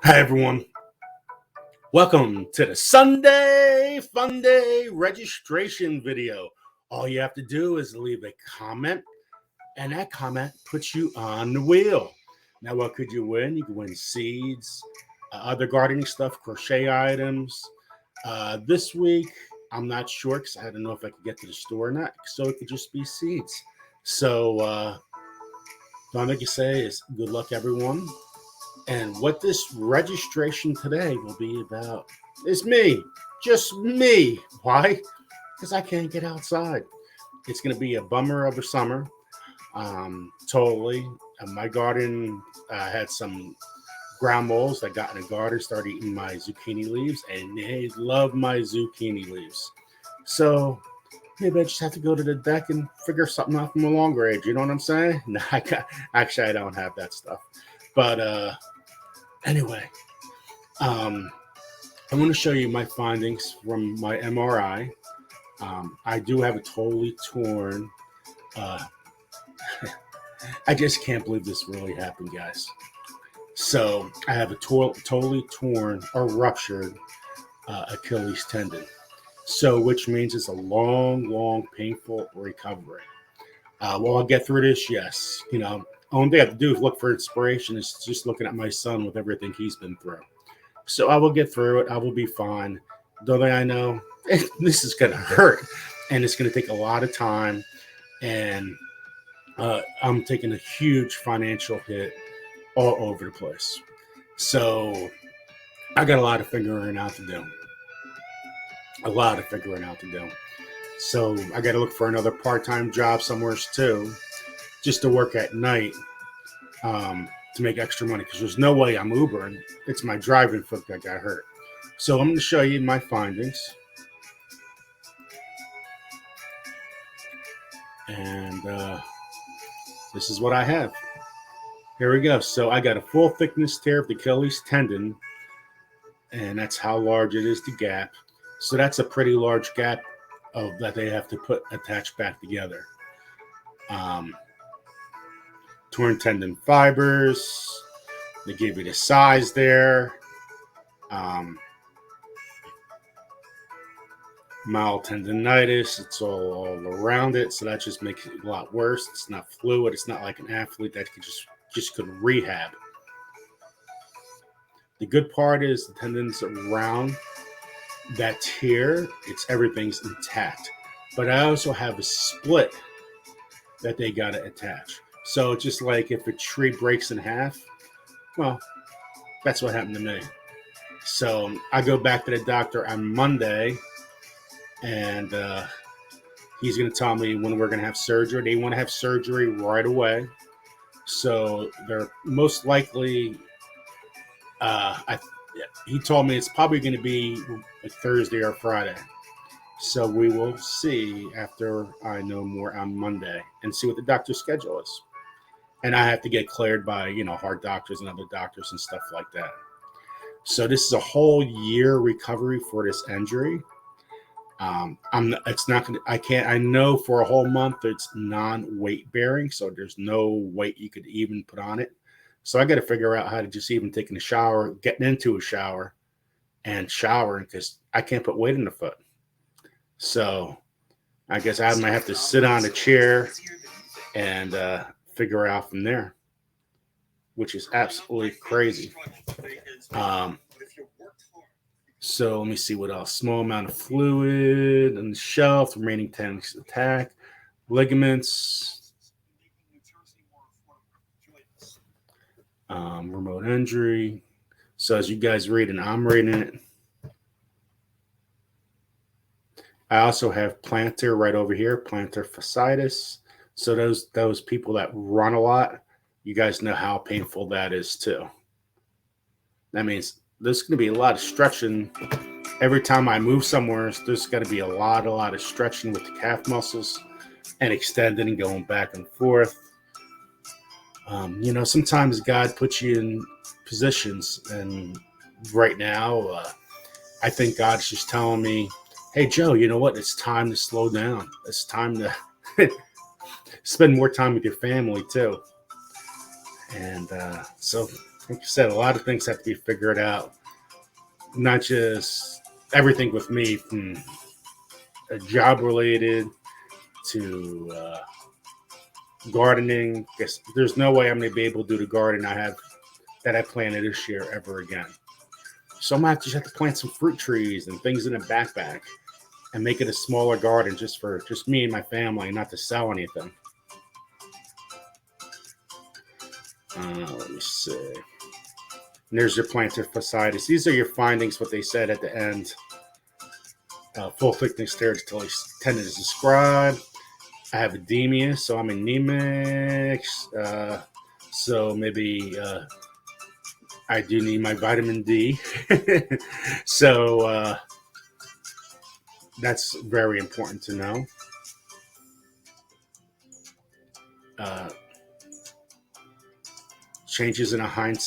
Hi, everyone. Welcome to the Sunday Funday registration video. All you have to do is leave a comment, and that comment puts you on the wheel. Now, what could you win? You can win seeds, other gardening stuff, crochet items. This week, I'm not sure because I don't know if I could get to the store or not, so it could just be seeds. So, all I can say is good luck, everyone. And what this registration today will be about is me, just me. Why? Because I can't get outside. It's going to be a bummer of a summer. Totally. My garden had some ground moles that got in the garden, started eating my zucchini leaves, and they love my zucchini leaves. So maybe I just have to go to the deck and figure something out from a longer age. You know what I'm saying? No, actually, I don't have that stuff. But anyway, I'm going to show you my findings from my MRI. I do have a totally torn. I just can't believe this really happened, guys. So I have a totally torn or ruptured Achilles tendon. So, which means it's a long, painful recovery. Will I get through this? Yes. Only thing I have to do is look for inspiration. Is just looking at my son with everything he's been through. So I will get through it. I will be fine. The only thing I know, this is going to hurt, and it's going to take a lot of time, and I'm taking a huge financial hit all over the place. So I got a lot of figuring out to do. So I got to look for another part-time job somewhere too, just to work at night to make extra money, because there's no way I'm Ubering. It's my driving foot that got hurt. So I'm going to show you my findings. And this is what I have. Here we go. So I got a full thickness tear of the Achilles tendon, and that's how large it is, the gap. So that's a pretty large gap that they have to attach back together. Torn tendon fibers. They gave you the size there. Mild tendonitis. It's all around it, so that just makes it a lot worse. It's not fluid. It's not like an athlete that could rehab. The good part is the tendons around that tear. Everything's intact. But I also have a split that they got to attach. So just like if a tree breaks in half, well, that's what happened to me. So I go back to the doctor on Monday, and he's going to tell me when we're going to have surgery. They want to have surgery right away. So they're most likely, he told me it's probably going to be a Thursday or Friday. So we will see after I know more on Monday and see what the doctor's schedule is. And I have to get cleared by, heart doctors and other doctors and stuff like that. So this is a whole year recovery for this injury. It's not going to, I know for a whole month it's non-weight bearing. So there's no weight you could even put on it. So I got to figure out how to just even taking a shower, getting into a shower and showering, because I can't put weight in the foot. So I guess I might have to sit on a chair and figure out from there, which is absolutely crazy. So let me see what else. Small amount of fluid on the shelf, remaining tendons attack, ligaments, remote injury. So as you guys read, and I'm reading it, I also have plantar right over here, plantar fasciitis. So those people that run a lot, you guys know how painful that is too. That means there's going to be a lot of stretching. Every time I move somewhere, there's got to be a lot of stretching with the calf muscles and extending and going back and forth. Sometimes God puts you in positions, and right now, I think God's just telling me, hey, Joe, you know what? It's time to slow down. It's time to spend more time with your family, too. And so Like I said, a lot of things have to be figured out. Not just everything with me, from a job related to gardening. Guess there's no way I'm going to be able to do the garden I planted this year ever again. So I might just have to plant some fruit trees and things in a backpack and make it a smaller garden just for just me and my family, not to sell anything. Let me see. And there's your plantar fasciitis. These are your findings, what they said at the end. Full thickness tendon is described. I have edema, so I'm anemic. So maybe I do need my vitamin D. So that's very important to know. Changes in a hind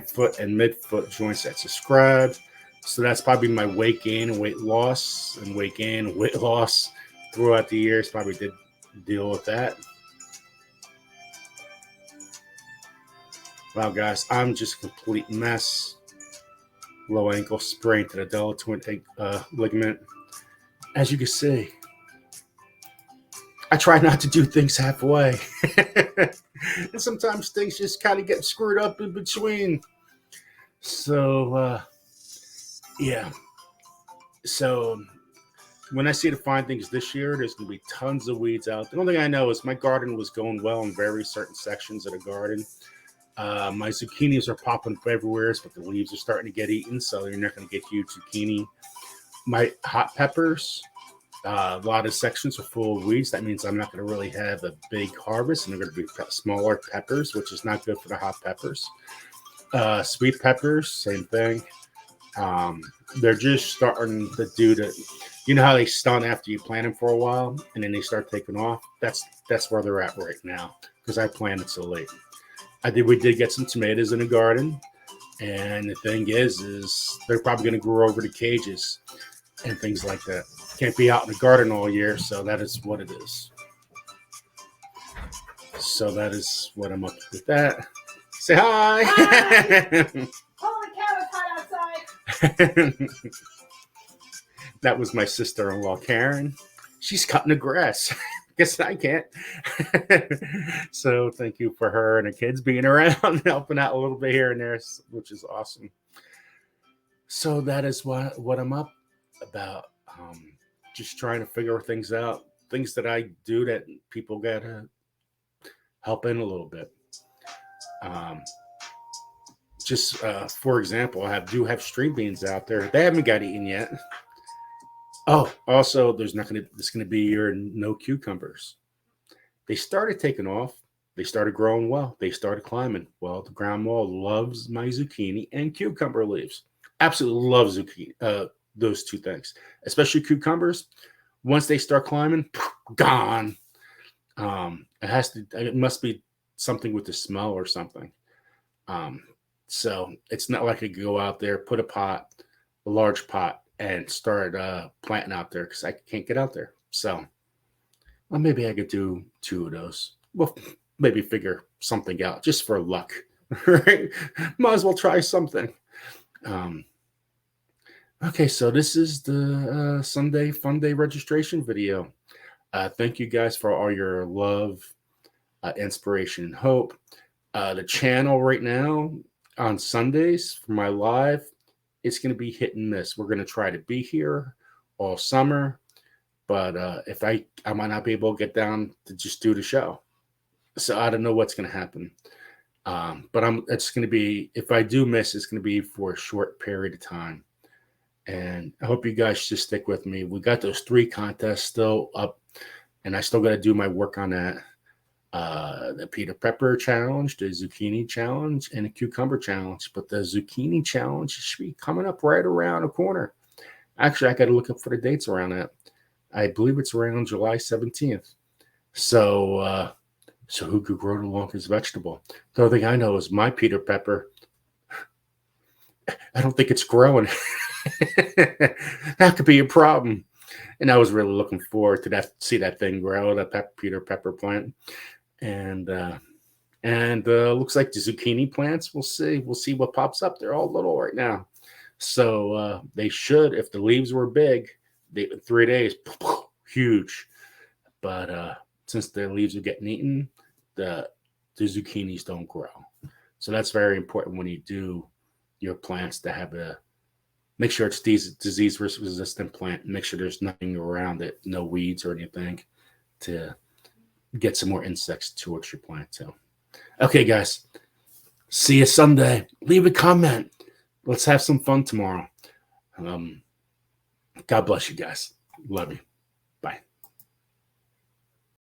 foot and midfoot joints that's described. So that's probably my weight gain and weight loss, and weight gain and weight loss throughout the years. Probably did deal with that. Wow, guys, I'm just a complete mess. Low ankle sprain to the deltoid ligament. As you can see, I try not to do things halfway. And sometimes things just kind of get screwed up in between. So, yeah. So, when I see the findings this year, there's going to be tons of weeds out. The only thing I know is my garden was going well in very certain sections of the garden. My zucchinis are popping up everywhere, but the leaves are starting to get eaten, so you're not going to get huge zucchini. My hot peppers, a lot of sections are full of weeds. That means I'm not going to really have a big harvest, and they're going to be smaller peppers, which is not good for the hot peppers. Sweet peppers, same thing. They're just starting to do the, you know how they stun after you plant them for a while, and then they start taking off? That's where they're at right now, because I planted so late. We did get some tomatoes in the garden, and the thing is they're probably going to grow over the cages and things like that. Can't be out in the garden all year, so that is what it is. So that is what I'm up with that. Say hi. Hi. Holy cow, it's hot outside. That was my sister-in-law, Karen. She's cutting the grass. Guess I can't. So thank you for her and the kids being around, helping out a little bit here and there, which is awesome. So that is what I'm up about. Just trying to figure things out, things that I do that people gotta help in a little bit. For example, I do have string beans out there. They haven't got eaten yet. Oh, also, there's going to be your no cucumbers. They started taking off. They started growing well. They started climbing. Well, the ground wall loves my zucchini and cucumber leaves. Absolutely loves zucchini. Those two things, especially cucumbers. Once they start climbing, gone. It must be something with the smell or something. So it's not like I could go out there, put a large pot, and start planting out there, because I can't get out there. So, well, maybe I could do 2 of those. Well, maybe figure something out just for luck, right? Might as well try something. Okay, so this is the Sunday Funday registration video. Thank you guys for all your love, inspiration, and hope. The channel right now on Sundays for my live, it's going to be hit and miss. We're going to try to be here all summer, but if I might not be able to get down to just do the show. So I don't know what's going to happen. But it's going to be, if I do miss, it's going to be for a short period of time. And I hope you guys just stick with me. We got those 3 contests still up, and I still got to do my work on that. The Peter Pepper challenge, the zucchini challenge, and the cucumber challenge. But the zucchini challenge should be coming up right around the corner. Actually, I got to look up for the dates around that. I believe it's around July 17th. So who could grow the longest vegetable? The only thing I know is my Peter Pepper. I don't think it's growing. That could be a problem. And I was really looking forward to see that thing grow, that Peter Pepper plant. And And looks like the zucchini plants, we'll see what pops up. They're all little right now. So they should, if the leaves were big, 3 days, huge. But since the leaves are getting eaten, the zucchinis don't grow. So that's very important when you do your plants to have make sure it's disease resistant plant. Make sure there's nothing around it, no weeds or anything, to get some more insects towards your plant too. Okay, guys. See you Sunday. Leave a comment. Let's have some fun tomorrow. God bless you guys. Love you.